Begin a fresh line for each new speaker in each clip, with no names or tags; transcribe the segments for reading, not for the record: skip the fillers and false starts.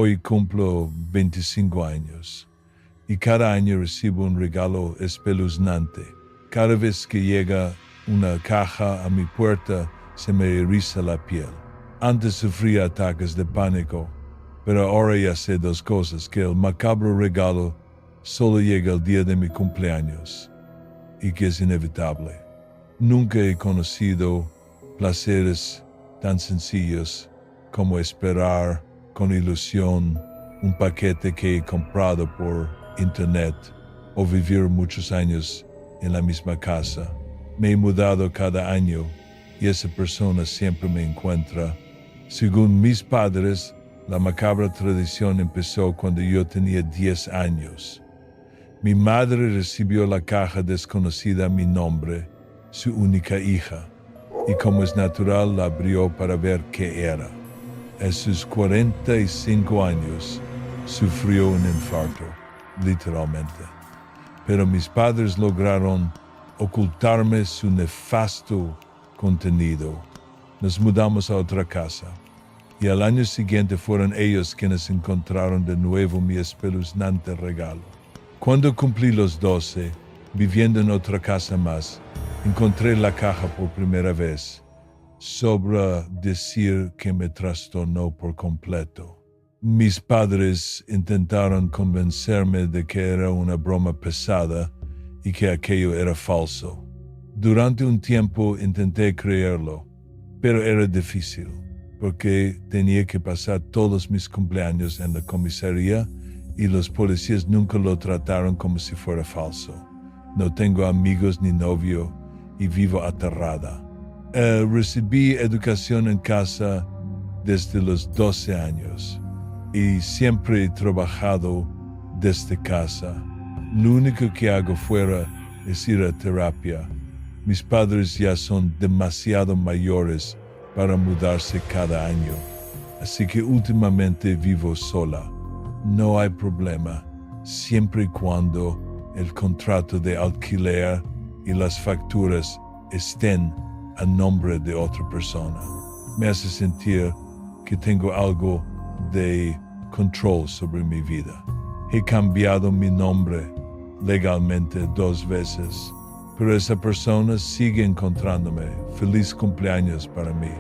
Hoy cumplo 25 años y cada año recibo un regalo espeluznante. Cada vez que llega una caja a mi puerta se me eriza la piel. Antes sufría ataques de pánico, pero ahora ya sé dos cosas, que el macabro regalo solo llega el día de mi cumpleaños y que es inevitable. Nunca he conocido placeres tan sencillos como esperar con ilusión un paquete que he comprado por internet o vivir muchos años en la misma casa. Me he mudado cada año y esa persona siempre me encuentra. Según mis padres, la macabra tradición empezó cuando yo tenía 10 años. Mi madre recibió la caja desconocida a mi nombre, su única hija, y como es natural la abrió para ver qué era. A sus 45 años sufrió un infarto, literalmente. Pero mis padres lograron ocultarme su nefasto contenido. Nos mudamos a otra casa y al año siguiente fueron ellos quienes encontraron de nuevo mi espeluznante regalo. Cuando cumplí los 12, viviendo en otra casa más, encontré la caja por primera vez. Sobra decir que me trastornó por completo. Mis padres intentaron convencerme de que era una broma pesada y que aquello era falso. Durante un tiempo intenté creerlo, pero era difícil, porque tenía que pasar todos mis cumpleaños en la comisaría y los policías nunca lo trataron como si fuera falso. No tengo amigos ni novio y vivo aterrada. Recibí educación en casa desde los 12 años y siempre he trabajado desde casa. Lo único que hago fuera es ir a terapia. Mis padres ya son demasiado mayores para mudarse cada año, así que últimamente vivo sola. No hay problema, siempre y cuando el contrato de alquiler y las facturas estén a nombre de otra persona. Me hace sentir que tengo algo de control sobre mi vida. He cambiado mi nombre legalmente 2 veces, pero esa persona sigue encontrándome. Feliz cumpleaños para mí.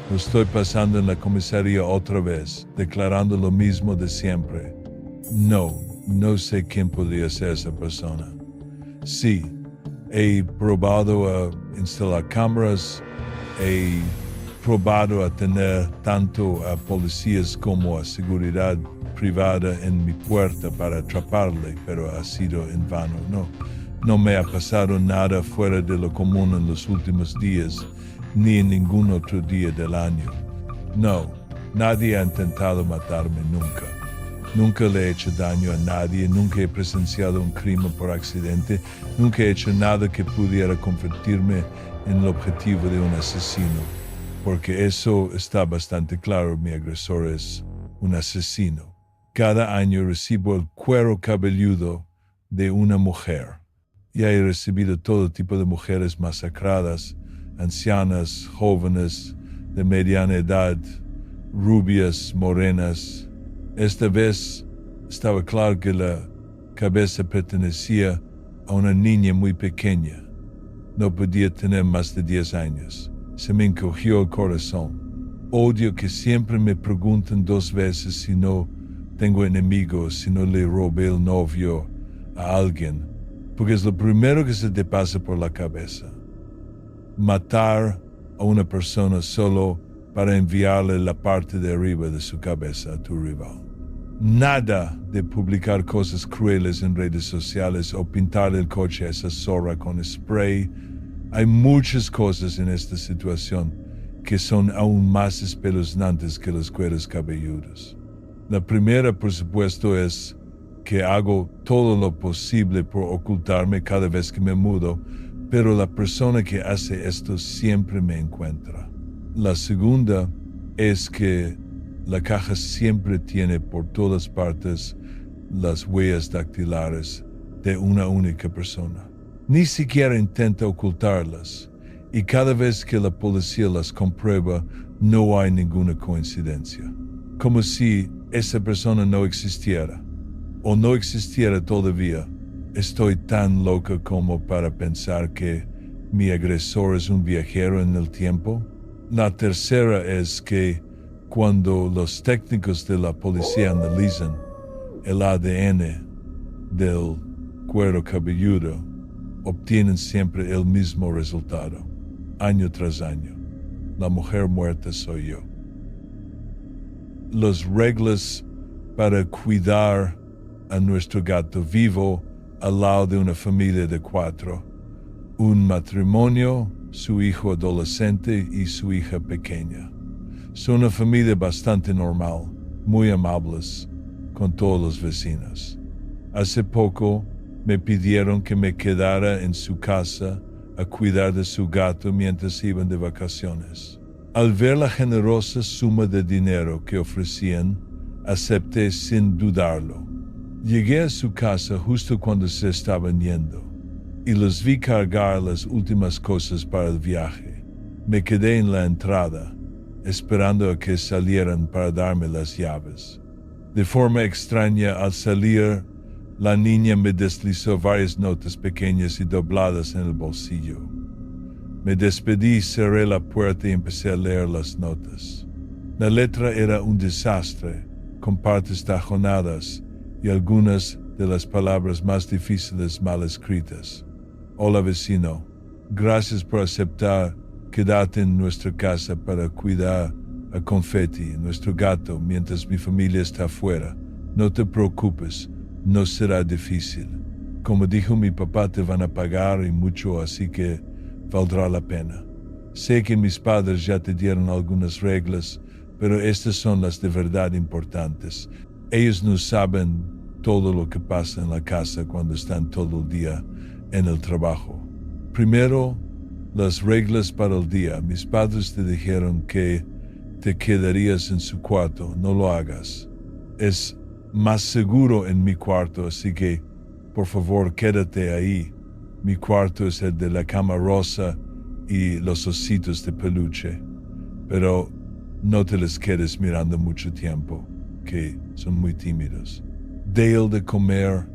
Lo estoy pasando en la comisaría otra vez, declarando lo mismo de siempre. No sé quién podría ser esa persona. Sí, he probado a instalar cámaras, he probado a tener tanto a policías como a seguridad privada en mi puerta para atraparle, pero ha sido en vano. No me ha pasado nada fuera de lo común en los últimos días, ni en ningún otro día del año. No, nadie ha intentado matarme nunca. Nunca le he hecho daño a nadie, nunca he presenciado un crimen por accidente, nunca he hecho nada que pudiera convertirme en el objetivo de un asesino, porque eso está bastante claro, mi agresor es un asesino. Cada año recibo el cuero cabelludo de una mujer. Ya he recibido todo tipo de mujeres masacradas, ancianas, jóvenes, de mediana edad, rubias, morenas. Esta vez estaba claro que la cabeza pertenecía a una niña muy pequeña. No podía tener más de 10 años. Se me encogió el corazón. Odio que siempre me pregunten 2 veces si no tengo enemigos, si no le robé el novio a alguien, porque es lo primero que se te pasa por la cabeza. Matar a una persona solo para enviarle la parte de arriba de su cabeza a tu rival. Nada de publicar cosas crueles en redes sociales o pintar el coche a esa zorra con spray. Hay muchas cosas en esta situación que son aún más espeluznantes que los cueros cabelludos. La primera, por supuesto, es que hago todo lo posible por ocultarme cada vez que me mudo, pero la persona que hace esto siempre me encuentra. La segunda es que la caja siempre tiene por todas partes las huellas dactilares de una única persona. Ni siquiera intenta ocultarlas, y cada vez que la policía las comprueba, no hay ninguna coincidencia. como si esa persona no existiera, o no existiera todavía. Estoy tan loca como para pensar que mi agresor es un viajero en el tiempo. La tercera es que cuando los técnicos de la policía analizan el ADN del cuero cabelludo, obtienen siempre el mismo resultado, año tras año. La mujer muerta soy yo. Las reglas para cuidar a nuestro gato vivo al lado de una familia de 4, un matrimonio, su hijo adolescente y su hija pequeña. Son una familia bastante normal, muy amables con todos los vecinos. Hace poco me pidieron que me quedara en su casa a cuidar de su gato mientras iban de vacaciones. Al ver la generosa suma de dinero que ofrecían, acepté sin dudarlo. Llegué a su casa justo cuando se estaban yendo y los vi cargar las últimas cosas para el viaje. Me quedé en la entrada, esperando a que salieran para darme las llaves. De forma extraña, al salir, la niña me deslizó varias notas pequeñas y dobladas en el bolsillo. Me despedí, cerré la puerta y empecé a leer las notas. La letra era un desastre, con partes tajonadas y algunas de las palabras más difíciles mal escritas. Hola vecino, gracias por aceptar quedarte en nuestra casa para cuidar a Confetti, nuestro gato, mientras mi familia está afuera. No te preocupes, no será difícil. Como dijo mi papá, te van a pagar y mucho, así que valdrá la pena. Sé que mis padres ya te dieron algunas reglas, pero estas son las de verdad importantes. Ellos no saben todo lo que pasa en la casa cuando están todo el día en el trabajo. Primero, las reglas para el día. Mis padres te dijeron que te quedarías en su cuarto. No lo hagas. Es más seguro en mi cuarto, así que, por favor, quédate ahí. Mi cuarto es el de la cama rosa y los ositos de peluche. Pero no te les quedes mirando mucho tiempo, que son muy tímidos. Dale de comer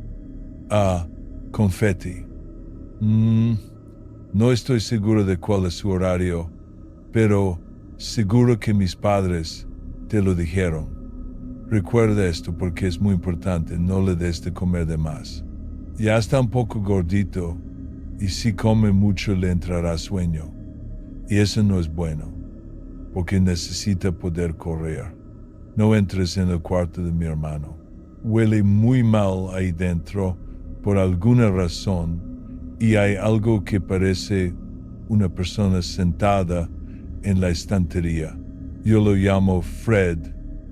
a Confetti. No estoy seguro de cuál es su horario, pero seguro que mis padres te lo dijeron. Recuerda esto porque es muy importante, no le des de comer de más. Ya está un poco gordito y si come mucho le entrará sueño. Y eso no es bueno, porque necesita poder correr. No entres en el cuarto de mi hermano. Huele muy mal ahí dentro por alguna razón y hay algo que parece una persona sentada en la estantería. Yo lo llamo Fred.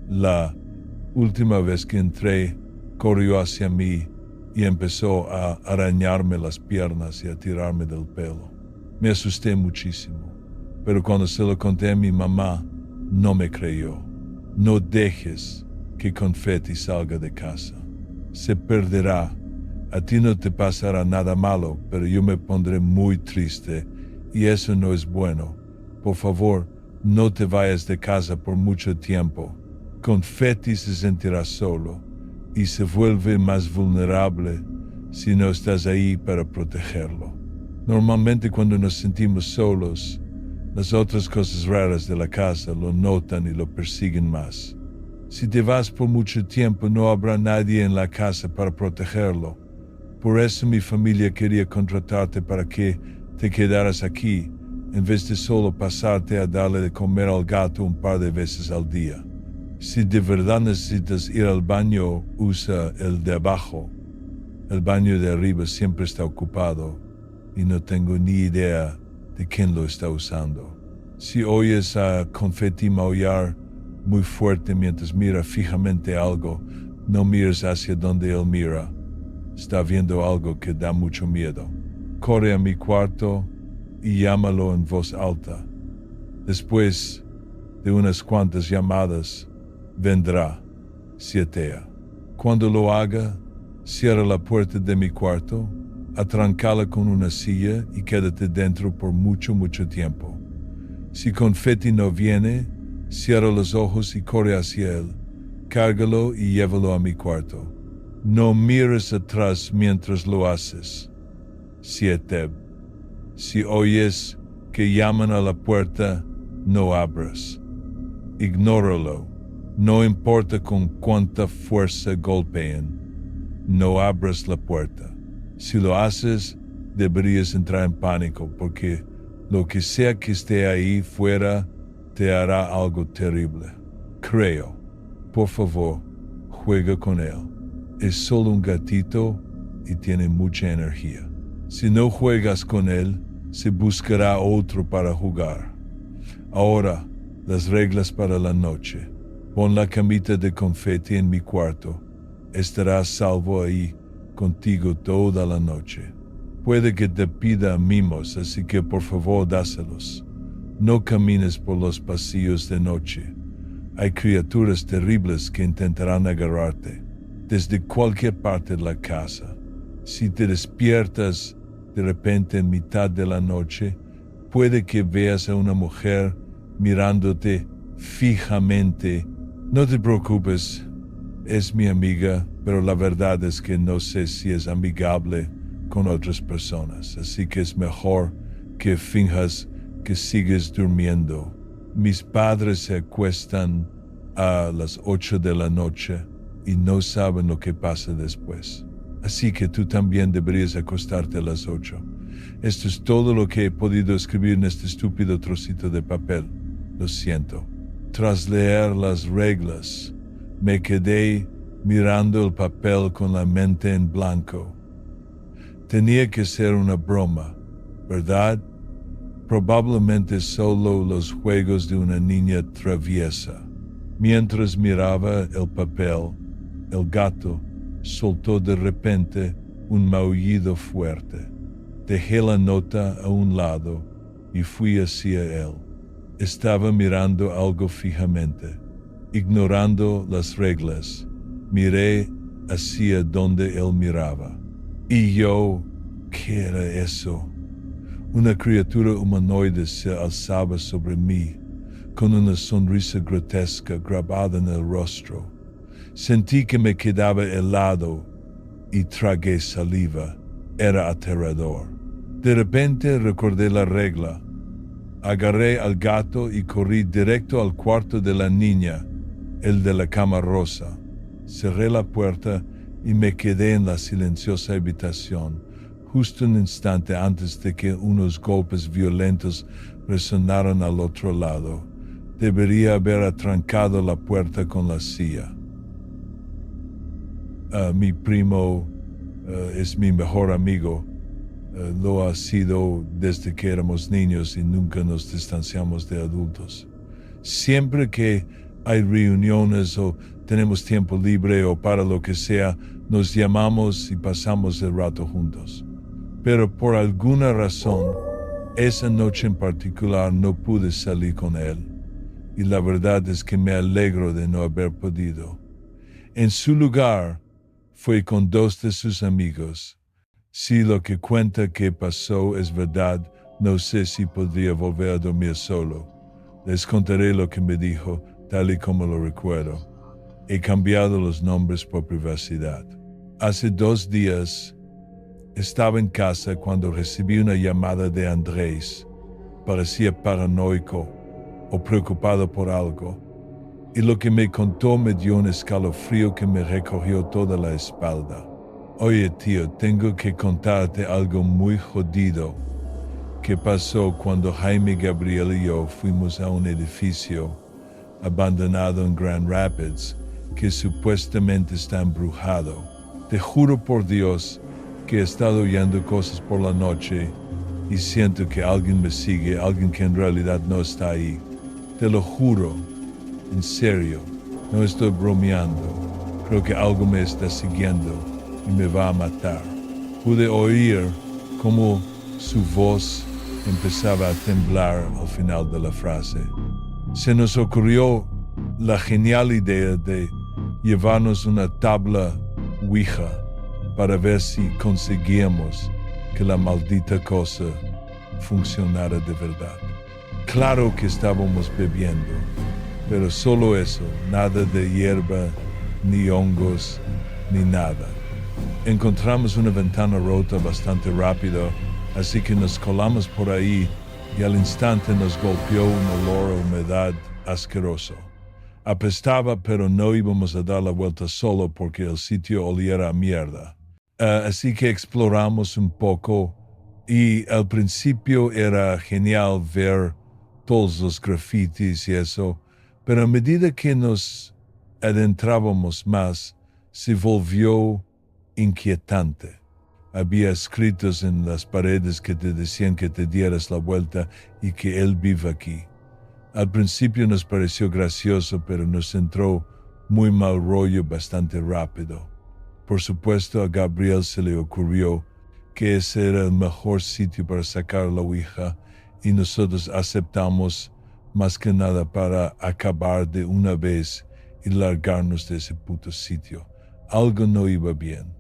La última vez que entré, corrió hacia mí y empezó a arañarme las piernas y a tirarme del pelo. Me asusté muchísimo, pero cuando se lo conté a mi mamá, no me creyó. No dejes que Confetti salga de casa. Se perderá. A ti no te pasará nada malo, pero yo me pondré muy triste y eso no es bueno. Por favor, no te vayas de casa por mucho tiempo. Confetti se sentirá solo y se vuelve más vulnerable si no estás ahí para protegerlo. Normalmente cuando nos sentimos solos, las otras cosas raras de la casa lo notan y lo persiguen más. Si te vas por mucho tiempo, no habrá nadie en la casa para protegerlo. Por eso mi familia quería contratarte para que te quedaras aquí, en vez de solo pasarte a darle de comer al gato un par de veces al día. Si de verdad necesitas ir al baño, usa el de abajo. El baño de arriba siempre está ocupado y no tengo ni idea de quién lo está usando. Si oyes a Confetti maullar muy fuerte mientras mira fijamente algo, no mires hacia donde él mira. Está viendo algo que da mucho miedo. Corre a mi cuarto y llámalo en voz alta. Después de unas cuantas llamadas, vendrá, sietea. Cuando lo haga, cierra la puerta de mi cuarto, atrancala con una silla y quédate dentro por mucho tiempo. Si Confetti no viene, cierra los ojos y corre hacia él. cárgalo y llévalo a mi cuarto. No mires atrás mientras lo haces. 7. Si oyes que llaman a la puerta, no abras. Ignóralo. No importa con cuánta fuerza golpeen. No abras la puerta. Si lo haces, deberías entrar en pánico porque lo que sea que esté ahí fuera te hará algo terrible. Creo. Por favor, juega con él. Es solo un gatito y tiene mucha energía. Si no juegas con él, se buscará otro para jugar. Ahora, las reglas para la noche. Pon la camita de confeti en mi cuarto. Estarás salvo ahí contigo toda la noche. Puede que te pida mimos, así que por favor dáselos. No camines por los pasillos de noche. Hay criaturas terribles que intentarán agarrarte desde cualquier parte de la casa. Si te despiertas de repente en mitad de la noche, puede que veas a una mujer mirándote fijamente. No te preocupes, es mi amiga, pero la verdad es que no sé si es amigable con otras personas, así que es mejor que finjas que sigues durmiendo. Mis padres se acuestan a las 8 de la noche y no saben lo que pasa después. Así que tú también deberías acostarte a las 8. Esto es todo lo que he podido escribir en este estúpido trocito de papel. Lo siento. Tras leer las reglas, me quedé mirando el papel con la mente en blanco. Tenía que ser una broma, ¿verdad? Probablemente solo los juegos de una niña traviesa. Mientras miraba el papel, el gato soltó de repente un maullido fuerte. Dejé la nota a un lado y fui hacia él. Estaba mirando algo fijamente. Ignorando las reglas, miré hacia donde él miraba. Y yo, ¿qué era eso? Una criatura humanoide se alzaba sobre mí, con una sonrisa grotesca grabada en el rostro. Sentí que me quedaba helado y tragué saliva. Era aterrador. De repente recordé la regla. Agarré al gato y corrí directo al cuarto de la niña, el de la cama rosa. Cerré la puerta y me quedé en la silenciosa habitación, justo un instante antes de que unos golpes violentos resonaran al otro lado. Debería haber atrancado la puerta con la silla. Mi primo es mi mejor amigo. Lo ha sido desde que éramos niños y nunca nos distanciamos de adultos. Siempre que hay reuniones o tenemos tiempo libre o para lo que sea, nos llamamos y pasamos el rato juntos. Pero por alguna razón, esa noche en particular no pude salir con él. Y la verdad es que me alegro de no haber podido. En su lugar, fue con 2 de sus amigos. Si lo que cuenta que pasó es verdad, no sé si podría volver a dormir solo. Les contaré lo que me dijo, tal y como lo recuerdo. He cambiado los nombres por privacidad. Hace 2 días estaba en casa cuando recibí una llamada de Andrés. Parecía paranoico o preocupado por algo, y lo que me contó me dio un escalofrío que me recorrió toda la espalda. Oye, tío, tengo que contarte algo muy jodido que pasó cuando Jaime, Gabriel y yo fuimos a un edificio abandonado en Grand Rapids que supuestamente está embrujado. Te juro por Dios que he estado oyendo cosas por la noche y siento que alguien me sigue, alguien que en realidad no está ahí. Te lo juro, en serio, no estoy bromeando. Creo que algo me está siguiendo y me va a matar. Pude oír cómo su voz empezaba a temblar al final de la frase. Se nos ocurrió la genial idea de llevarnos una tabla Ouija para ver si conseguíamos que la maldita cosa funcionara de verdad. Claro que estábamos bebiendo, pero solo eso, nada de hierba ni hongos, ni nada. Encontramos una ventana rota bastante rápido, así que nos colamos por ahí y al instante nos golpeó un olor a humedad asqueroso. Apestaba, pero no íbamos a dar la vuelta solo porque el sitio oliera a mierda. Así que exploramos un poco y al principio era genial ver todos los grafitis y eso, pero a medida que nos adentrábamos más, se volvió inquietante. Había escritos en las paredes que te decían que te dieras la vuelta y que él vive aquí. Al principio nos pareció gracioso, pero nos entró muy mal rollo bastante rápido. Por supuesto, a Gabriel se le ocurrió que ese era el mejor sitio para sacar la ouija y nosotros aceptamos más que nada para acabar de una vez y largarnos de ese puto sitio. Algo no iba bien.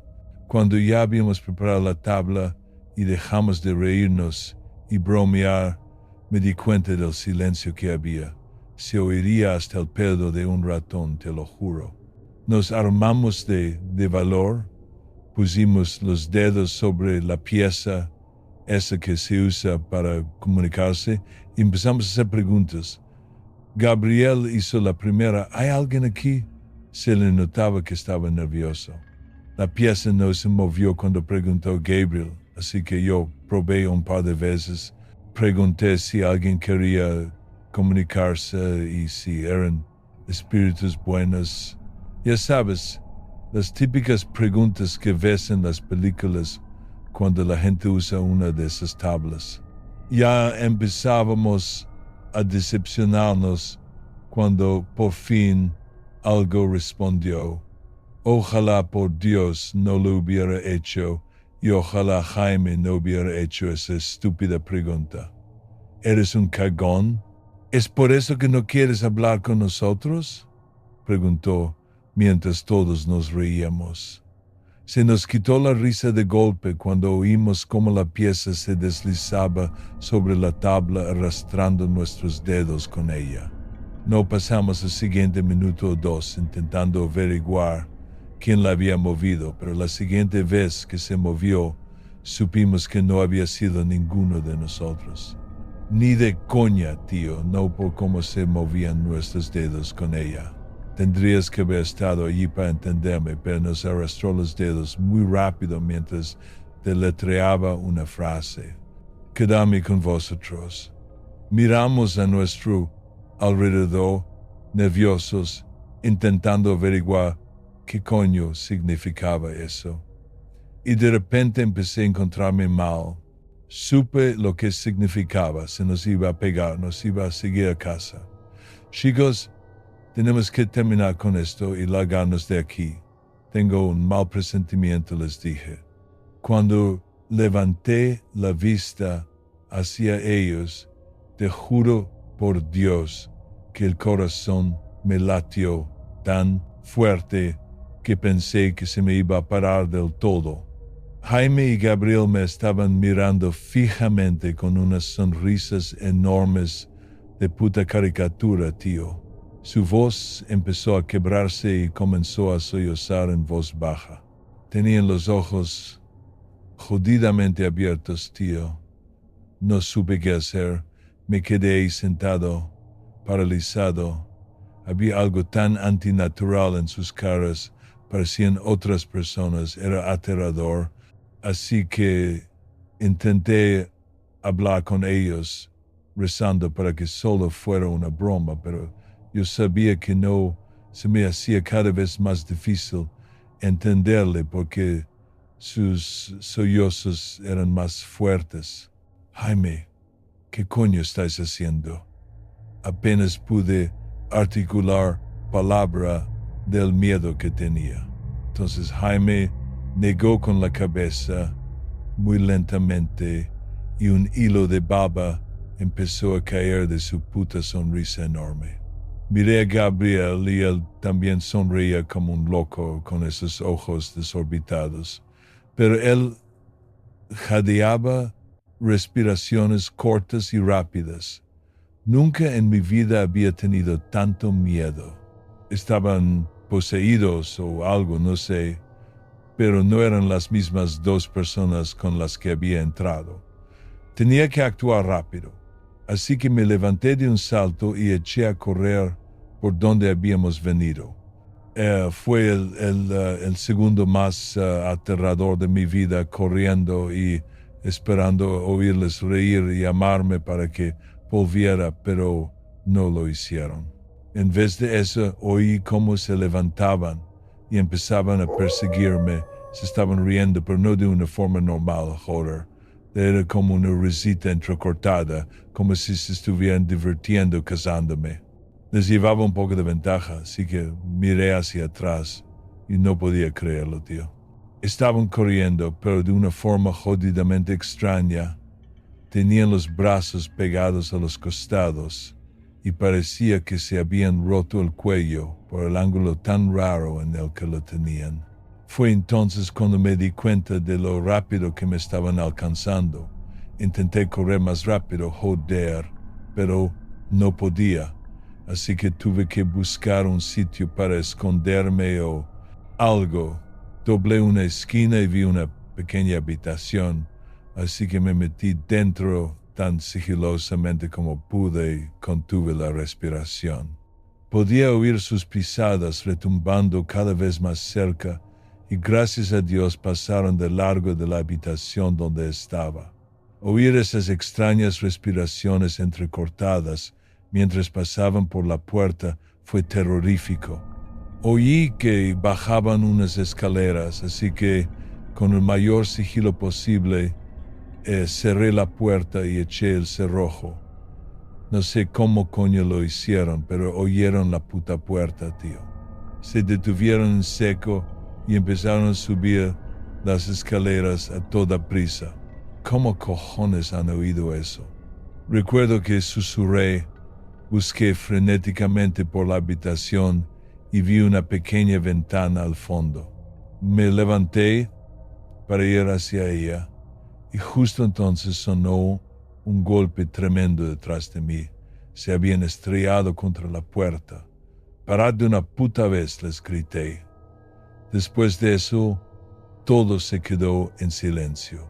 Cuando ya habíamos preparado la tabla y dejamos de reírnos y bromear, me di cuenta del silencio que había. Se oiría hasta el pedo de un ratón, te lo juro. Nos armamos de valor, pusimos los dedos sobre la pieza, esa que se usa para comunicarse, y empezamos a hacer preguntas. Gabriel hizo la primera. ¿Hay alguien aquí? Se le notaba que estaba nervioso. La pieza no se movió cuando preguntó Gabriel, así que yo probé un par de veces. Pregunté si alguien quería comunicarse y si eran espíritus buenos. Ya sabes, las típicas preguntas que ves en las películas cuando la gente usa una de esas tablas. Ya empezábamos a decepcionarnos cuando por fin algo respondió. Ojalá por Dios no lo hubiera hecho y ojalá Jaime no hubiera hecho esa estúpida pregunta. ¿Eres un cagón? ¿Es por eso que no quieres hablar con nosotros?, preguntó mientras todos nos reíamos. Se nos quitó la risa de golpe cuando oímos cómo la pieza se deslizaba sobre la tabla arrastrando nuestros dedos con ella. No pasamos el siguiente minuto o dos intentando averiguar quién la había movido, pero la siguiente vez que se movió, supimos que no había sido ninguno de nosotros. Ni de coña, tío, no por cómo se movían nuestros dedos con ella. Tendrías que haber estado allí para entenderme, pero nos arrastró los dedos muy rápido mientras deletreaba una frase. Quedadme con vosotros. Miramos a nuestro alrededor, nerviosos, intentando averiguar qué coño significaba eso. Y de repente empecé a encontrarme mal. Supe lo que significaba, se nos iba a pegar, nos iba a seguir a casa. Chicos, tenemos que terminar con esto y largarnos de aquí. Tengo un mal presentimiento, les dije. Cuando levanté la vista hacia ellos, te juro por Dios que el corazón me latió tan fuerte que pensé que se me iba a parar del todo. Jaime y Gabriel me estaban mirando fijamente con unas sonrisas enormes de puta caricatura, tío. Su voz empezó a quebrarse y comenzó a sollozar en voz baja. Tenían los ojos jodidamente abiertos, tío. No supe qué hacer. Me quedé ahí sentado, paralizado. Había algo tan antinatural en sus caras. Parecían otras personas. Era aterrador. Así que intenté hablar con ellos, rezando para que solo fuera una broma, pero yo sabía que no. Se me hacía cada vez más difícil entenderle porque sus sollozos eran más fuertes. Jaime, ¿qué coño estás haciendo? Apenas pude articular palabra del miedo que tenía. Entonces Jaime negó con la cabeza muy lentamente y un hilo de baba empezó a caer de su puta sonrisa enorme. Miré a Gabriel y él también sonreía como un loco con esos ojos desorbitados, pero él jadeaba respiraciones cortas y rápidas. Nunca en mi vida había tenido tanto miedo. Estaban poseídos o algo, no sé, pero no eran las mismas dos personas con las que había entrado. Tenía que actuar rápido, así que me levanté de un salto y eché a correr por donde habíamos venido. Fue el segundo más aterrador de mi vida, corriendo y esperando oírles reír y llamarme para que volviera, pero no lo hicieron. En vez de eso, oí cómo se levantaban y empezaban a perseguirme. Se estaban riendo, pero no de una forma normal, joder. Era como una risita entrecortada, como si se estuvieran divirtiendo cazándome. Les llevaba un poco de ventaja, así que miré hacia atrás y no podía creerlo, tío. Estaban corriendo, pero de una forma jodidamente extraña. Tenían los brazos pegados a los costados y parecía que se habían roto el cuello por el ángulo tan raro en el que lo tenían. Fue entonces cuando me di cuenta de lo rápido que me estaban alcanzando. Intenté correr más rápido, joder, pero no podía. Así que tuve que buscar un sitio para esconderme o algo. Doblé una esquina y vi una pequeña habitación, así que me metí dentro tan sigilosamente como pude y contuve la respiración. Podía oír sus pisadas retumbando cada vez más cerca y gracias a Dios pasaron de largo de la habitación donde estaba. Oír esas extrañas respiraciones entrecortadas mientras pasaban por la puerta fue terrorífico. Oí que bajaban unas escaleras, así que con el mayor sigilo posible cerré la puerta y eché el cerrojo. No sé cómo coño lo hicieron, pero oyeron la puta puerta, tío. Se detuvieron en seco y empezaron a subir las escaleras a toda prisa. ¿Cómo cojones han oído eso? Recuerdo que susurré. Busqué frenéticamente por la habitación y vi una pequeña ventana al fondo. Me levanté para ir hacia ella y justo entonces sonó un golpe tremendo detrás de mí. Se habían estrellado contra la puerta. «Parad de una puta vez», les grité. Después de eso, todo se quedó en silencio.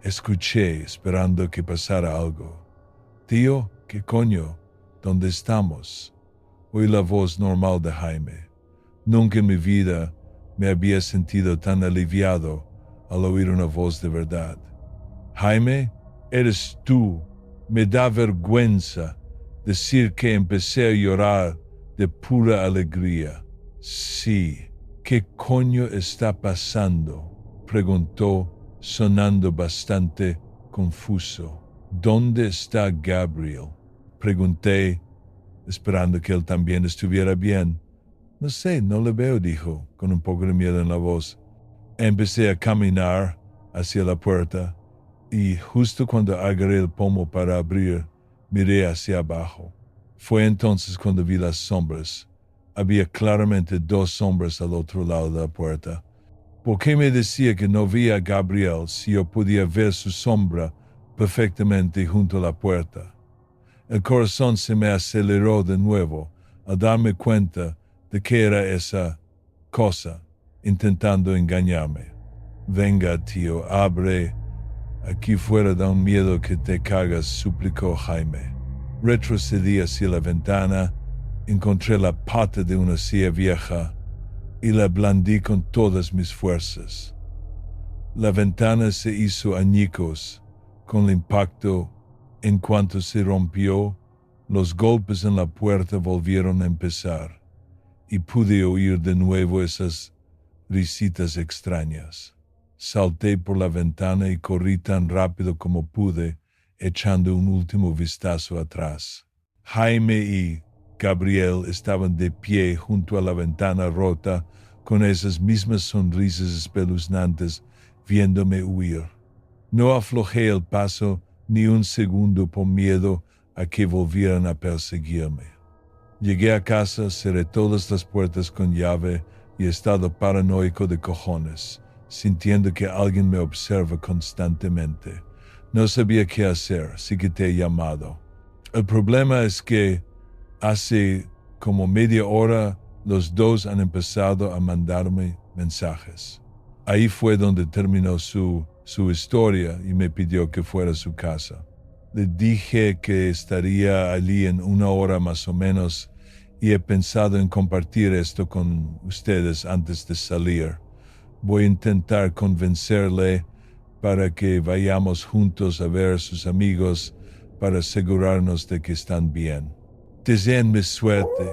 Escuché esperando que pasara algo. «Tío, ¿qué coño? ¿Dónde estamos?» Oí la voz normal de Jaime. Nunca en mi vida me había sentido tan aliviado al oír una voz de verdad. «Jaime, eres tú. Me da vergüenza decir que empecé a llorar de pura alegría». «Sí, ¿qué coño está pasando?», preguntó, sonando bastante confuso. «¿Dónde está Gabriel?», pregunté, esperando que él también estuviera bien. «No sé, no le veo», dijo, con un poco de miedo en la voz. Empecé a caminar hacia la puerta y justo cuando agarré el pomo para abrir, miré hacia abajo. Fue entonces cuando vi las sombras. Había claramente dos sombras al otro lado de la puerta. ¿Por qué me decía que no veía a Gabriel si yo podía ver su sombra perfectamente junto a la puerta? El corazón se me aceleró de nuevo al darme cuenta de que era esa cosa intentando engañarme. «Venga, tío, abre. Aquí fuera da un miedo que te cagas», suplicó Jaime. Retrocedí hacia la ventana, encontré la pata de una silla vieja y la blandí con todas mis fuerzas. La ventana se hizo añicos con el impacto. En cuanto se rompió, los golpes en la puerta volvieron a empezar y pude oír de nuevo esas risitas extrañas. Salté por la ventana y corrí tan rápido como pude, echando un último vistazo atrás. Jaime y Gabriel estaban de pie junto a la ventana rota, con esas mismas sonrisas espeluznantes, viéndome huir. No aflojé el paso ni un segundo por miedo a que volvieran a perseguirme. Llegué a casa, cerré todas las puertas con llave y he estado paranoico de cojones, sintiendo que alguien me observa constantemente. No sabía qué hacer, así que te he llamado. El problema es que hace como media hora Los dos han empezado a mandarme mensajes. Ahí fue donde terminó su historia y me pidió que fuera a su casa. Le dije que estaría allí en 1 hora más o menos y he pensado en compartir esto con ustedes antes de salir. Voy a intentar convencerle para que vayamos juntos a ver a sus amigos para asegurarnos de que están bien. Deseenme suerte.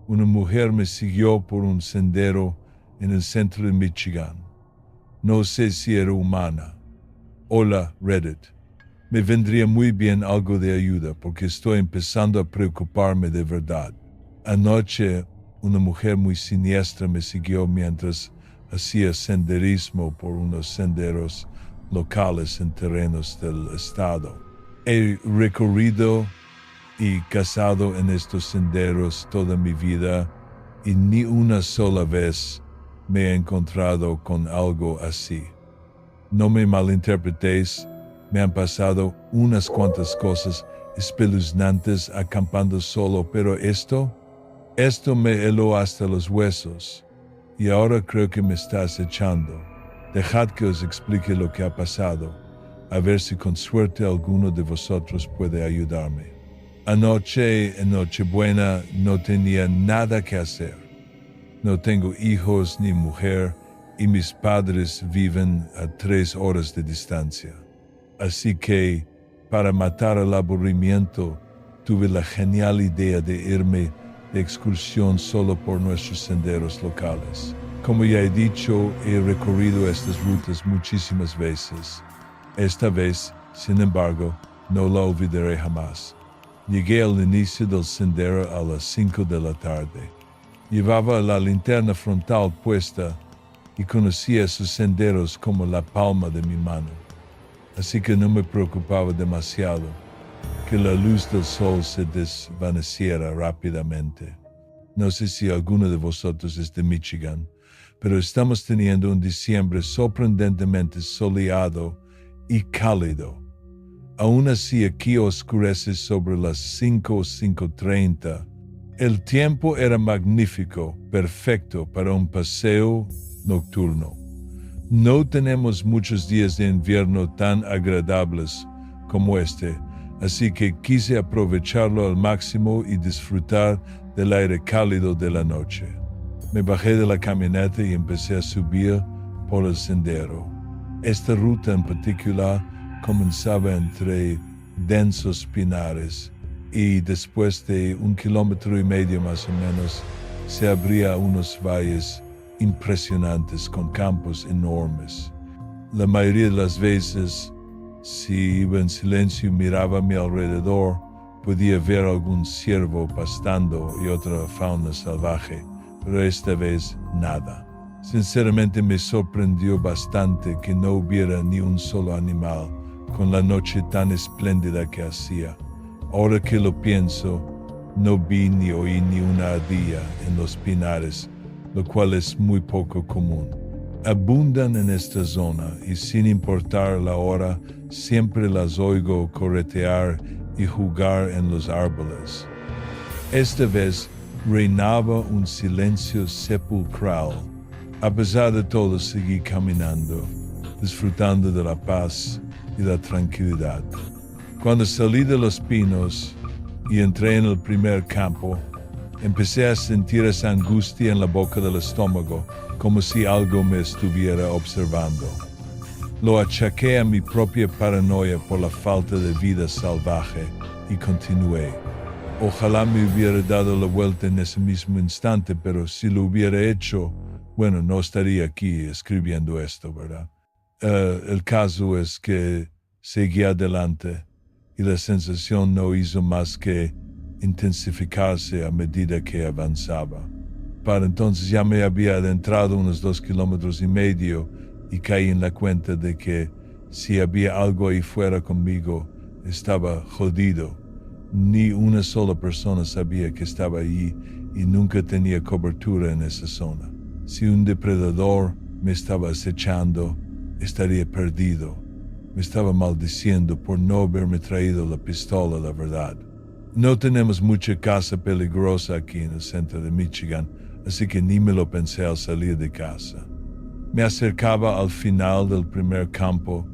Una mujer me siguió por un sendero en el centro de Michigan. No sé si era humana. Hola, Reddit. Me vendría muy bien algo de ayuda porque estoy empezando a preocuparme de verdad. Anoche, una mujer muy siniestra me siguió mientras hacía senderismo por unos senderos locales en terrenos del estado. He recorrido y cazado en estos senderos toda mi vida y ni una sola vez me he encontrado con algo así. No me malinterpretéis, me han pasado unas cuantas cosas espeluznantes acampando solo, pero esto me heló hasta los huesos y ahora creo que me está acechando. Dejad que os explique lo que ha pasado, a ver si con suerte alguno de vosotros puede ayudarme. Anoche en Nochebuena no tenía nada que hacer. No tengo hijos ni mujer y mis padres viven a 3 horas de distancia. Así que, para matar el aburrimiento, tuve la genial idea de irme de excursión solo por nuestros senderos locales. Como ya he dicho, he recorrido estas rutas muchísimas veces. Esta vez, sin embargo, no la olvidaré jamás. Llegué al inicio del sendero a las 5 de la tarde. Llevaba la linterna frontal puesta y conocía sus senderos como la palma de mi mano. Así que no me preocupaba demasiado que la luz del sol se desvaneciera rápidamente. No sé si alguno de vosotros es de Michigan, pero estamos teniendo un diciembre sorprendentemente soleado y cálido. Aún así aquí oscurece sobre las 5 o 5:30. El tiempo era magnífico, perfecto para un paseo nocturno. No tenemos muchos días de invierno tan agradables como este, así que quise aprovecharlo al máximo y disfrutar del aire cálido de la noche. Me bajé de la camioneta y empecé a subir por el sendero. Esta ruta en particular comenzaba entre densos pinares y después de 1,5 kilómetros más o menos se abría unos valles impresionantes con campos enormes. La mayoría de las veces, si iba en silencio y miraba a mi alrededor, podía ver algún ciervo pastando y otra fauna salvaje, pero esta vez nada. Sinceramente me sorprendió bastante que no hubiera ni un solo animal con la noche tan espléndida que hacía. Ahora que lo pienso, no vi ni oí ni una ardilla en los pinares, lo cual es muy poco común. Abundan en esta zona y sin importar la hora, siempre las oigo corretear y jugar en los árboles. Esta vez reinaba un silencio sepulcral. A pesar de todo, seguí caminando, disfrutando de la paz y la tranquilidad. Cuando salí de los pinos y entré en el primer campo, empecé a sentir esa angustia en la boca del estómago, como si algo me estuviera observando. Lo achaqué a mi propia paranoia por la falta de vida salvaje y continué. Ojalá me hubiera dado la vuelta en ese mismo instante, pero si lo hubiera hecho, bueno, no estaría aquí escribiendo esto, ¿verdad? El caso es que seguí adelante y la sensación no hizo más que intensificarse a medida que avanzaba. Para entonces ya me había adentrado unos 2,5 kilómetros y caí en la cuenta de que si había algo ahí fuera conmigo, estaba jodido. Ni una sola persona sabía que estaba allí y nunca tenía cobertura en esa zona. Si un depredador me estaba acechando, estaría perdido. Me estaba maldiciendo por no haberme traído la pistola, la verdad. No tenemos mucha casa peligrosa aquí en el centro de Michigan, así que ni me lo pensé al salir de casa. Me acercaba al final del primer campo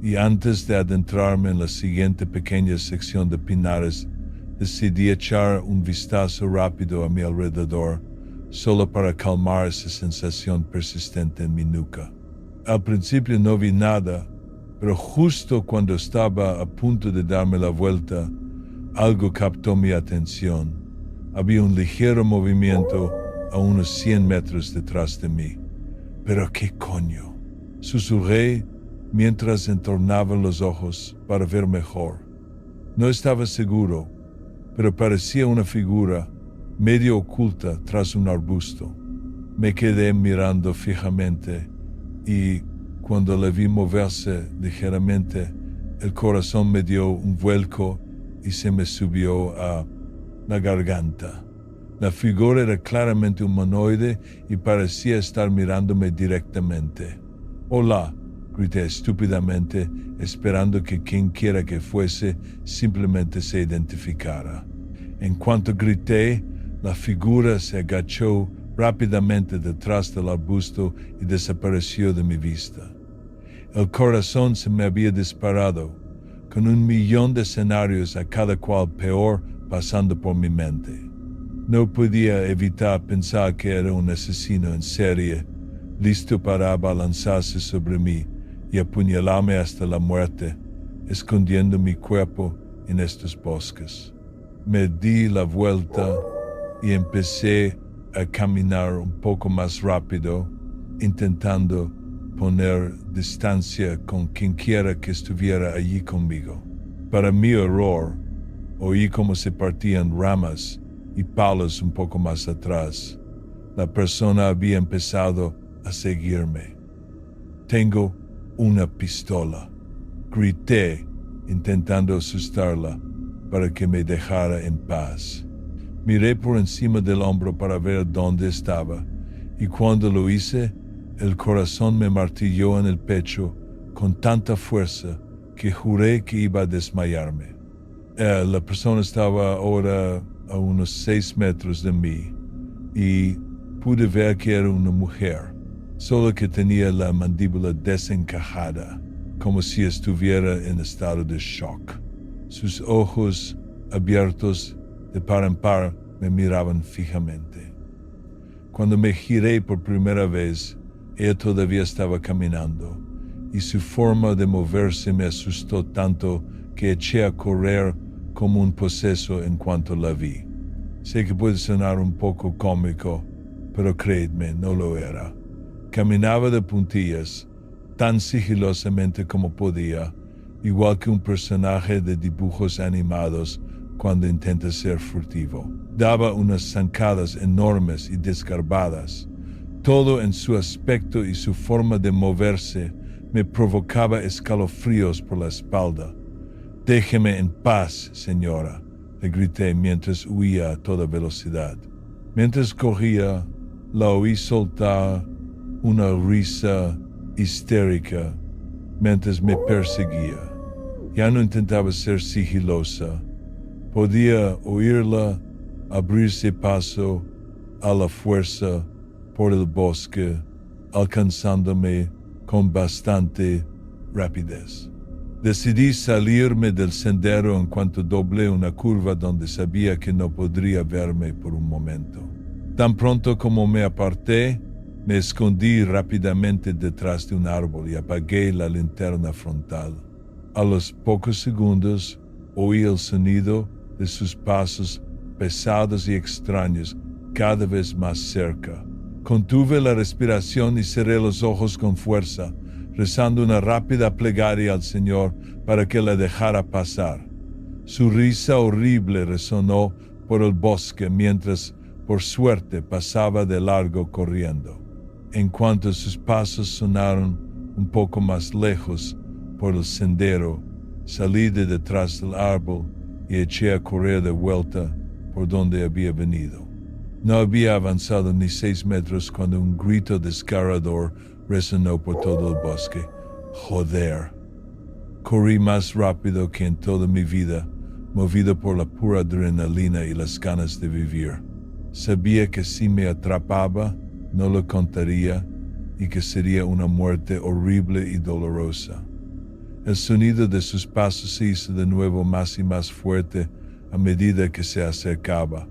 y antes de adentrarme en la siguiente pequeña sección de pinares, decidí echar un vistazo rápido a mi alrededor, solo para calmar esa sensación persistente en mi nuca. Al principio no vi nada, pero justo cuando estaba a punto de darme la vuelta, algo captó mi atención. Había un ligero movimiento a unos 100 metros detrás de mí. ¿Pero qué coño? Susurré mientras entornaba los ojos para ver mejor. No estaba seguro, pero parecía una figura medio oculta tras un arbusto. Me quedé mirando fijamente y cuando la vi moverse ligeramente, el corazón me dio un vuelco y se me subió a la garganta. La figura era claramente humanoide y parecía estar mirándome directamente. «Hola», grité estúpidamente, esperando que quien quiera que fuese simplemente se identificara. En cuanto grité, la figura se agachó rápidamente detrás del arbusto y desapareció de mi vista. El corazón se me había disparado, con 1,000,000 de escenarios a cada cual peor pasando por mi mente. No podía evitar pensar que era un asesino en serie, listo para abalanzarse sobre mí y apuñalarme hasta la muerte, escondiendo mi cuerpo en estos bosques. Me di la vuelta y empecé a caminar un poco más rápido, intentando poner distancia con quien quiera que estuviera allí conmigo. Para mi horror, oí cómo se partían ramas y palos un poco más atrás. La persona había empezado a seguirme. «Tengo una pistola», grité, intentando asustarla para que me dejara en paz. Miré por encima del hombro para ver dónde estaba, y cuando lo hice, el corazón me martilló en el pecho con tanta fuerza que juré que iba a desmayarme. La persona estaba ahora a unos 6 metros de mí y pude ver que era una mujer, solo que tenía la mandíbula desencajada, como si estuviera en estado de shock. Sus ojos, abiertos de par en par, me miraban fijamente. Cuando me giré por primera vez, ella todavía estaba caminando, y su forma de moverse me asustó tanto que eché a correr como un poseso en cuanto la vi. Sé que puede sonar un poco cómico, pero créedme, no lo era. Caminaba de puntillas, tan sigilosamente como podía, igual que un personaje de dibujos animados cuando intenta ser furtivo. Daba unas zancadas enormes y desgarbadas. Todo en su aspecto y su forma de moverse me provocaba escalofríos por la espalda. «Déjeme en paz, señora», le grité mientras huía a toda velocidad. Mientras corría, la oí soltar una risa histérica mientras me perseguía. Ya no intentaba ser sigilosa. Podía oírla abrirse paso a la fuerza por el bosque, alcanzándome con bastante rapidez. Decidí salirme del sendero en cuanto doblé una curva donde sabía que no podría verme por un momento. Tan pronto como me aparté, me escondí rápidamente detrás de un árbol y apagué la linterna frontal. A los pocos segundos oí el sonido de sus pasos pesados y extraños cada vez más cerca. Contuve la respiración y cerré los ojos con fuerza, rezando una rápida plegaria al Señor para que la dejara pasar. Su risa horrible resonó por el bosque mientras, por suerte, pasaba de largo corriendo. En cuanto sus pasos sonaron un poco más lejos por el sendero, salí de detrás del árbol y eché a correr de vuelta por donde había venido. No había avanzado ni 6 metros cuando un grito desgarrador resonó por todo el bosque. «Joder». Corrí más rápido que en toda mi vida, movido por la pura adrenalina y las ganas de vivir. Sabía que si me atrapaba, no lo contaría y que sería una muerte horrible y dolorosa. El sonido de sus pasos se hizo de nuevo más y más fuerte a medida que se acercaba.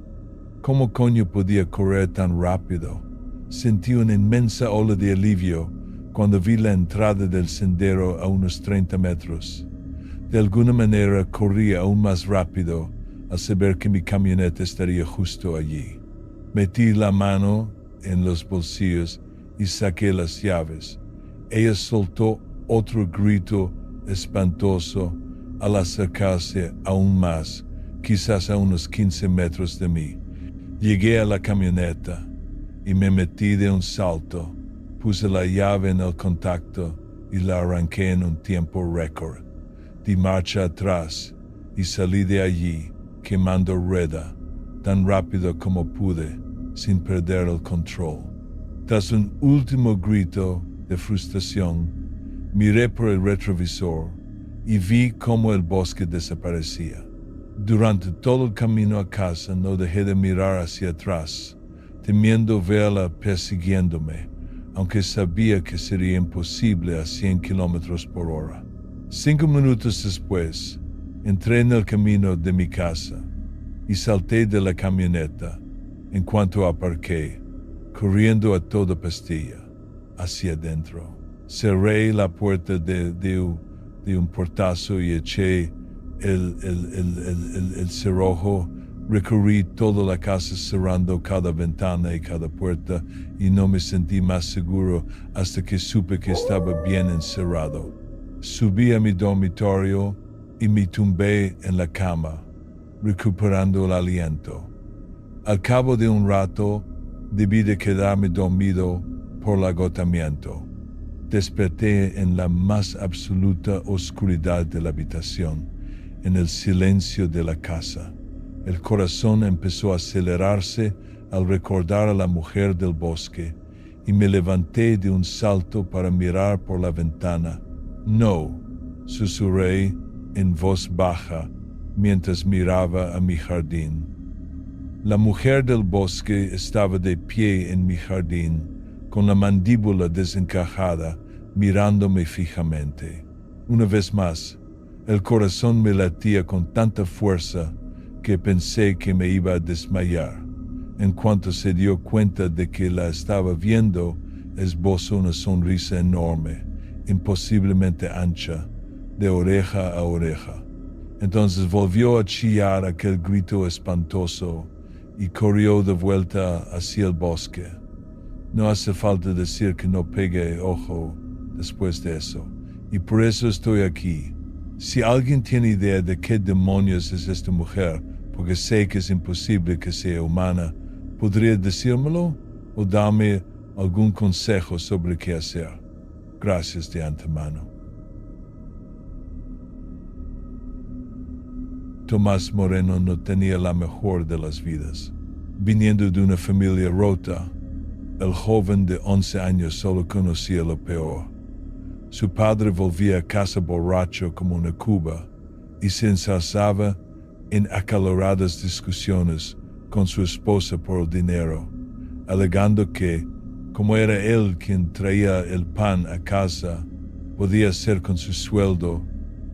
¿Cómo coño podía correr tan rápido? Sentí una inmensa ola de alivio cuando vi la entrada del sendero a unos 30 metros. De alguna manera corría aún más rápido al saber que mi camioneta estaría justo allí. Metí la mano en los bolsillos y saqué las llaves. Ella soltó otro grito espantoso al acercarse aún más, quizás a unos 15 metros de mí. Llegué a la camioneta y me metí de un salto. Puse la llave en el contacto y la arranqué en un tiempo récord. Di marcha atrás y salí de allí quemando rueda tan rápido como pude sin perder el control. Tras un último grito de frustración, miré por el retrovisor y vi cómo el bosque desaparecía. Durante todo el camino a casa no dejé de mirar hacia atrás, temiendo verla persiguiéndome, aunque sabía que sería imposible a 100 kilómetros por hora. 5 minutos después, entré en el camino de mi casa y salté de la camioneta en cuanto aparqué, corriendo a toda pastilla hacia adentro. Cerré la puerta de un portazo y eché el cerrojo. Recorrí toda la casa cerrando cada ventana y cada puerta y no me sentí más seguro hasta que supe que estaba bien encerrado. Subí a mi dormitorio y me tumbé en la cama, recuperando el aliento. Al cabo de un rato, debí de quedarme dormido por el agotamiento. Desperté en la más absoluta oscuridad de la habitación, en el silencio de la casa. El corazón empezó a acelerarse al recordar a la mujer del bosque y me levanté de un salto para mirar por la ventana. No, susurré en voz baja mientras miraba a mi jardín. La mujer del bosque estaba de pie en mi jardín, con la mandíbula desencajada, mirándome fijamente. Una vez más, el corazón me latía con tanta fuerza que pensé que me iba a desmayar. En cuanto se dio cuenta de que la estaba viendo, esbozó una sonrisa enorme, imposiblemente ancha, de oreja a oreja. Entonces volvió a chillar aquel grito espantoso y corrió de vuelta hacia el bosque. No hace falta decir que no pegué ojo después de eso, y por eso estoy aquí. Si alguien tiene idea de qué demonios es esta mujer, porque sé que es imposible que sea humana, ¿podría decírmelo o darme algún consejo sobre qué hacer? Gracias de antemano. Tomás Moreno no tenía la mejor de las vidas. Viniendo de una familia rota, el joven de 11 años solo conocía lo peor. Su padre volvía a casa borracho como una cuba y se ensalzaba en acaloradas discusiones con su esposa por el dinero, alegando que, como era él quien traía el pan a casa, podía hacer con su sueldo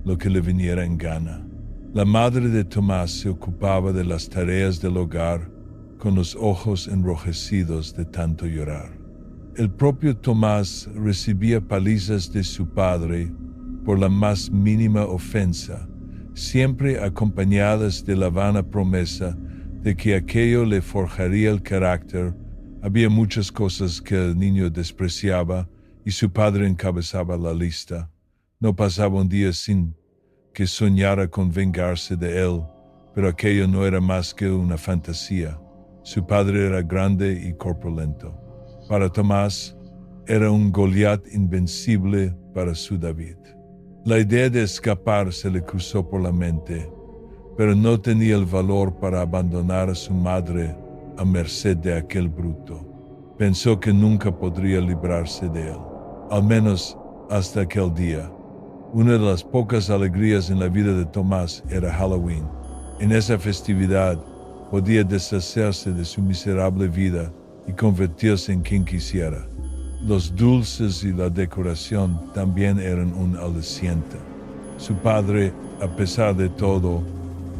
lo que le viniera en gana. La madre de Tomás se ocupaba de las tareas del hogar con los ojos enrojecidos de tanto llorar. El propio Tomás recibía palizas de su padre por la más mínima ofensa, siempre acompañadas de la vana promesa de que aquello le forjaría el carácter. Había muchas cosas que el niño despreciaba y su padre encabezaba la lista. No pasaba un día sin que soñara con vengarse de él, pero aquello no era más que una fantasía. Su padre era grande y corpulento. Para Tomás, era un Goliat invencible para su David. La idea de escapar se le cruzó por la mente, pero no tenía el valor para abandonar a su madre a merced de aquel bruto. Pensó que nunca podría librarse de él, al menos hasta aquel día. Una de las pocas alegrías en la vida de Tomás era Halloween. En esa festividad podía deshacerse de su miserable vida y convertirse en quien quisiera. Los dulces y la decoración también eran un aliciente. Su padre, a pesar de todo,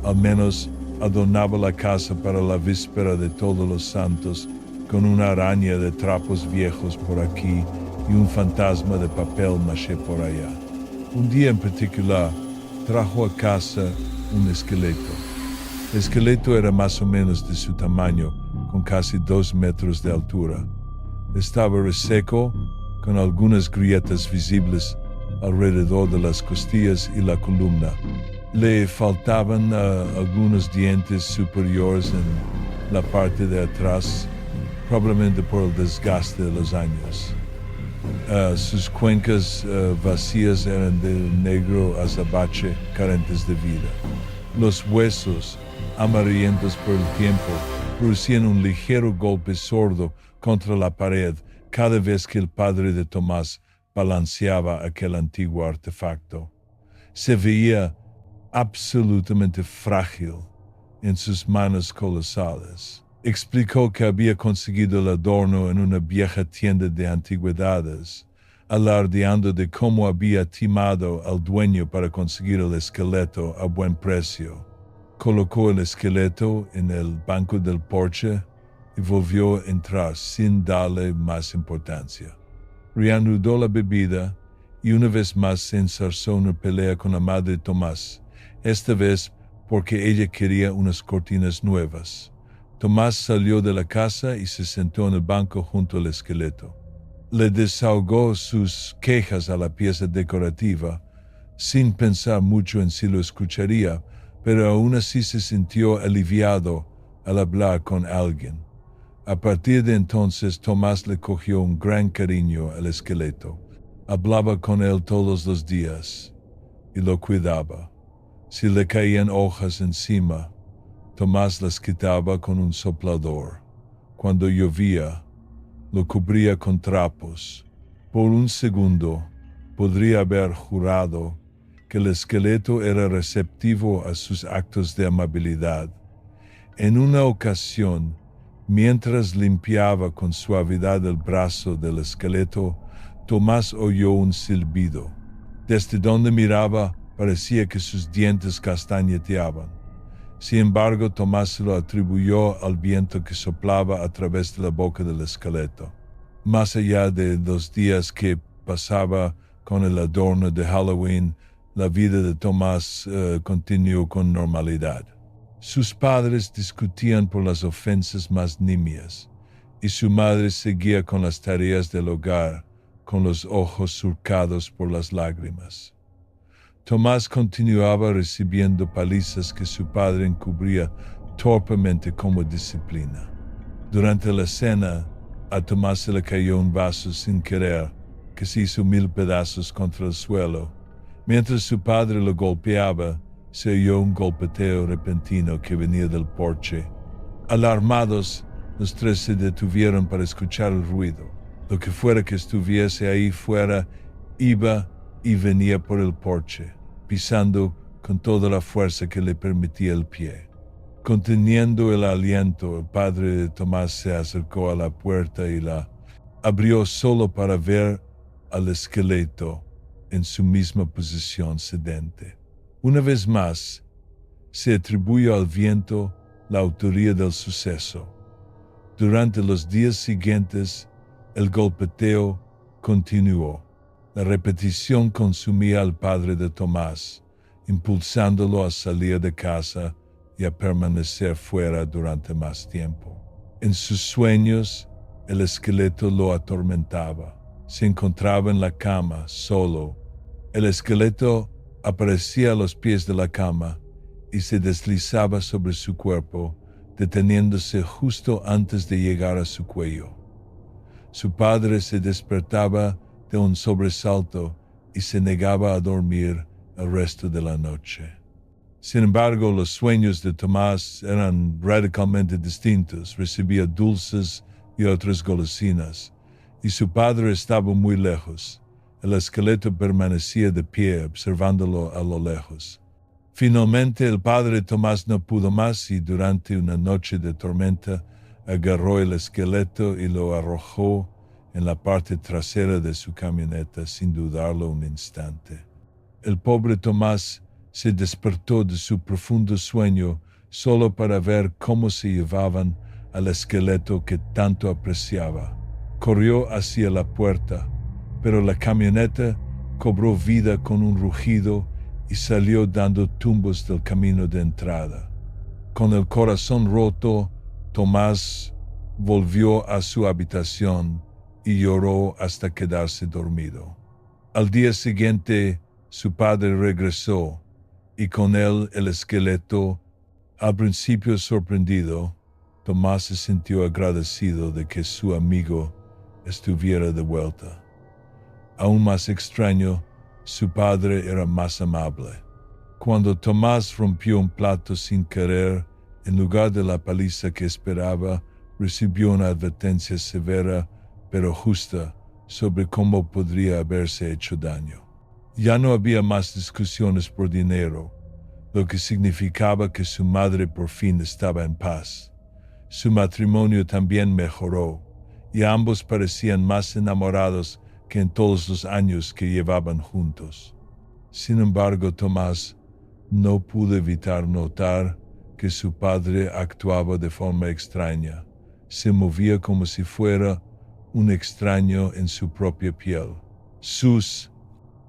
al menos adornaba la casa para la víspera de Todos los Santos con una araña de trapos viejos por aquí y un fantasma de papel maché por allá. Un día en particular trajo a casa un esqueleto. El esqueleto era más o menos de su tamaño, con casi 2 metros de altura. Estaba reseco, con algunas grietas visibles alrededor de las costillas y la columna. Le faltaban algunos dientes superiores en la parte de atrás, probablemente por el desgaste de los años. Sus cuencas vacías eran de negro azabache, carentes de vida. Los huesos, amarillentos por el tiempo, producían un ligero golpe sordo contra la pared cada vez que el padre de Tomás balanceaba aquel antiguo artefacto. Se veía absolutamente frágil en sus manos colosales. Explicó que había conseguido el adorno en una vieja tienda de antigüedades, alardeando de cómo había timado al dueño para conseguir el esqueleto a buen precio. Colocó el esqueleto en el banco del porche y volvió a entrar sin darle más importancia. Reanudó la bebida y una vez más se enzarzó en una pelea con la madre de Tomás, esta vez porque ella quería unas cortinas nuevas. Tomás salió de la casa y se sentó en el banco junto al esqueleto. Le desahogó sus quejas a la pieza decorativa, sin pensar mucho en si lo escucharía, pero aún así se sintió aliviado al hablar con alguien. A partir de entonces, Tomás le cogió un gran cariño al esqueleto. Hablaba con él todos los días y lo cuidaba. Si le caían hojas encima, Tomás las quitaba con un soplador. Cuando llovía, lo cubría con trapos. Por un segundo, podría haber jurado que el esqueleto era receptivo a sus actos de amabilidad. En una ocasión, mientras limpiaba con suavidad el brazo del esqueleto, Tomás oyó un silbido. Desde donde miraba, parecía que sus dientes castañeteaban. Sin embargo, Tomás se lo atribuyó al viento que soplaba a través de la boca del esqueleto. Más allá de los días que pasaba con el adorno de Halloween, la vida de Tomás continuó con normalidad. Sus padres discutían por las ofensas más nimias, y su madre seguía con las tareas del hogar, con los ojos surcados por las lágrimas. Tomás continuaba recibiendo palizas que su padre encubría torpemente como disciplina. Durante la cena, a Tomás se le cayó un vaso sin querer, que se hizo 1000 pedazos contra el suelo. Mientras su padre lo golpeaba, se oyó un golpeteo repentino que venía del porche. Alarmados, los tres se detuvieron para escuchar el ruido. Lo que fuera que estuviese ahí fuera, iba y venía por el porche, pisando con toda la fuerza que le permitía el pie. Conteniendo el aliento, el padre de Tomás se acercó a la puerta y la abrió solo para ver al esqueleto en su misma posición sedente. Una vez más, se atribuyó al viento la autoría del suceso. Durante los días siguientes, el golpeteo continuó. La repetición consumía al padre de Tomás, impulsándolo a salir de casa y a permanecer fuera durante más tiempo. En sus sueños, el esqueleto lo atormentaba. Se encontraba en la cama, solo. El esqueleto aparecía a los pies de la cama y se deslizaba sobre su cuerpo, deteniéndose justo antes de llegar a su cuello. Su padre se despertaba de un sobresalto y se negaba a dormir el resto de la noche. Sin embargo, los sueños de Tomás eran radicalmente distintos. Recibía dulces y otras golosinas, y su padre estaba muy lejos. El esqueleto permanecía de pie, observándolo a lo lejos. Finalmente el padre Tomás no pudo más y durante una noche de tormenta agarró el esqueleto y lo arrojó en la parte trasera de su camioneta sin dudarlo un instante. El pobre Tomás se despertó de su profundo sueño solo para ver cómo se llevaban al esqueleto que tanto apreciaba. Corrió hacia la puerta, pero la camioneta cobró vida con un rugido y salió dando tumbos del camino de entrada. Con el corazón roto, Tomás volvió a su habitación y lloró hasta quedarse dormido. Al día siguiente, su padre regresó y con él el esqueleto. Al principio sorprendido, Tomás se sintió agradecido de que su amigo estuviera de vuelta. Aún más extraño, su padre era más amable. Cuando Tomás rompió un plato sin querer, en lugar de la paliza que esperaba, recibió una advertencia severa pero justa sobre cómo podría haberse hecho daño. Ya no había más discusiones por dinero, lo que significaba que su madre por fin estaba en paz. Su matrimonio también mejoró y ambos parecían más enamorados que en todos los años que llevaban juntos. Sin embargo, Tomás no pudo evitar notar que su padre actuaba de forma extraña. Se movía como si fuera un extraño en su propia piel. Sus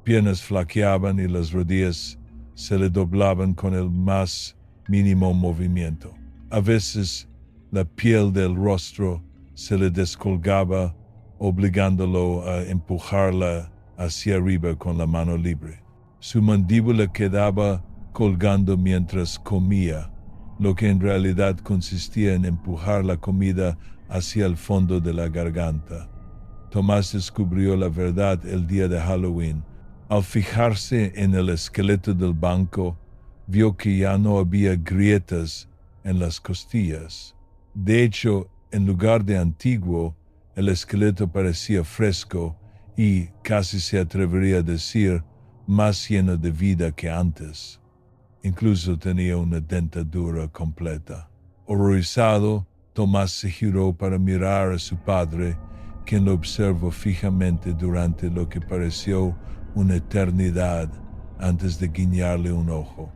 piernas flaqueaban y las rodillas se le doblaban con el más mínimo movimiento. A veces la piel del rostro se le descolgaba, obligándolo a empujarla hacia arriba con la mano libre. Su mandíbula quedaba colgando mientras comía, lo que en realidad consistía en empujar la comida hacia el fondo de la garganta. Tomás descubrió la verdad el día de Halloween. Al fijarse en el esqueleto del banco, vio que ya no había grietas en las costillas. De hecho, en lugar de antiguo, el esqueleto parecía fresco y, casi se atrevería a decir, más lleno de vida que antes. Incluso tenía una dentadura completa. Horrorizado, Tomás se giró para mirar a su padre, quien lo observó fijamente durante lo que pareció una eternidad antes de guiñarle un ojo.